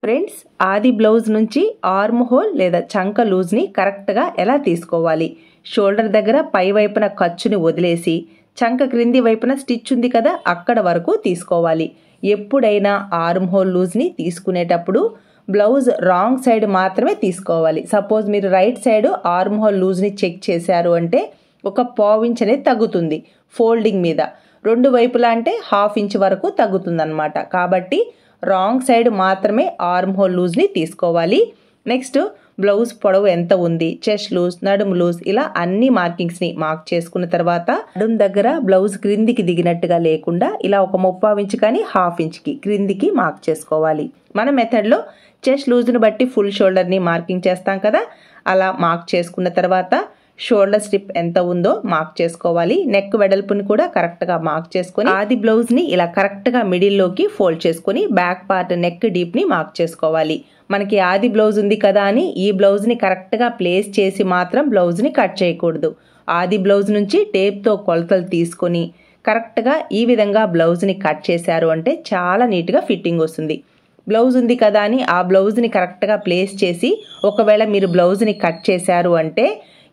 Friends, ఆది blouse నుంచి arm whole లేదా చంక లూజ్ని కరెక్ట్గా ఎలా తీసుకోవాలి? షోల్డర్ దగ్గర పై వైపున ఖర్చుని వదిలేసి చంక క్రింది వైపున స్టిచ్ ఉంది కదా, అక్కడ వరకు తీసుకోవాలి. ఎప్పుడైనా ఆర్మ్ హోల్ లూజ్ని తీసుకునేటప్పుడు బ్లౌజ్ రాంగ్ సైడ్ మాత్రమే తీసుకోవాలి. సపోజ్ మీరు రైట్ సైడ్ ఆర్మ్ హోల్ లూజ్ని చెక్ చేశారు అంటే ఒక పావించ్ అనేది తగ్గుతుంది ఫోల్డింగ్ మీద. రెండు వైపులా అంటే ½ ఇంచ్ వరకు తగ్గుతుందన్నమాట. కాబట్టి రాంగ్ సైడ్ మాత్రమే ఆర్మ్ హోల్ లూజ్ని తీసుకోవాలి. నెక్స్ట్ బ్లౌజ్ పొడవు ఎంత ఉంది, చెస్ట్ లూజ్, నడుము లూజ్, ఇలా అన్ని మార్కింగ్స్ని మార్క్ చేసుకున్న తర్వాత నడుము దగ్గర బ్లౌజ్ క్రిందికి దిగినట్టుగా లేకుండా ఇలా ఒక 30 ఇంచ్ కానీ ½ ఇంచ్కి క్రిందికి మార్క్ చేసుకోవాలి. మన మెథడ్లో చెస్ట్ లూజ్ని బట్టి ఫుల్ షోల్డర్ని మార్కింగ్ చేస్తాం కదా, అలా మార్క్ చేసుకున్న తర్వాత షోల్డర్ స్ట్రిప్ ఎంత ఉందో మార్క్ చేసుకోవాలి. నెక్ వెడల్పుని కూడా కరెక్ట్గా మార్క్ చేసుకొని ఆది బ్లౌజ్ని ఇలా కరెక్ట్గా మిడిల్లోకి ఫోల్డ్ చేసుకొని బ్యాక్ పార్ట్ నెక్ డీప్ని మార్క్ చేసుకోవాలి. మనకి ఆది బ్లౌజ్ ఉంది కదా అని ఈ బ్లౌజ్ని కరెక్ట్గా ప్లేస్ చేసి మాత్రం బ్లౌజ్ని కట్ చేయకూడదు. ఆది బ్లౌజ్ నుంచి టేప్తో కొలతలు తీసుకొని కరెక్ట్గా ఈ విధంగా బ్లౌజ్ని కట్ చేశారు అంటే చాలా నీట్గా ఫిట్టింగ్ వస్తుంది. బ్లౌజ్ ఉంది కదా అని ఆ బ్లౌజ్ని కరెక్ట్గా ప్లేస్ చేసి ఒకవేళ మీరు బ్లౌజ్ని కట్ చేశారు అంటే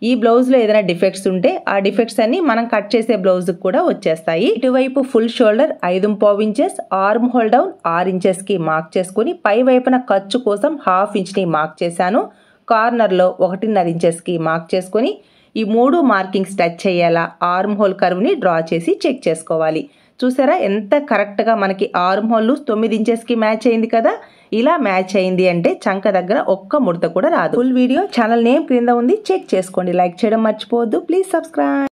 ఈ బ్లౌజ్లో ఏదైనా డిఫెక్ట్స్ ఉంటే ఆ డిఫెక్ట్స్ అన్ని మనం కట్ చేసే బ్లౌజ్కి కూడా వచ్చేస్తాయి. ఇటువైపు full shoulder 5.5 inches, arm hole down 6 ఇంచెస్కి మార్క్ చేసుకుని పై వైపున ఖర్చు కోసం ½ ఇంచ్ని మార్క్ చేశాను. కార్నర్లో 1.5 ఇంచెస్కి మార్క్ చేసుకొని ఈ 3 మార్కింగ్స్ టచ్ అయ్యేలా ఆర్మ్ హోల్ కర్వ్ని డ్రా చేసి చెక్ చేసుకోవాలి. చూసారా ఎంత కరెక్ట్గా మనకి ఆర్మ్ హోల్ 9 ఇంచెస్కి మ్యాచ్ అయింది కదా. ఇలా మ్యాచ్ అయింది అంటే చంక దగ్గర ఒక్క ముడత కూడా రాదు. ఫుల్ వీడియో ఛానల్ నేమ్ క్రింద ఉంది, చెక్ చేసుకోండి. లైక్ చేయడం మర్చిపోవద్దు. Please subscribe.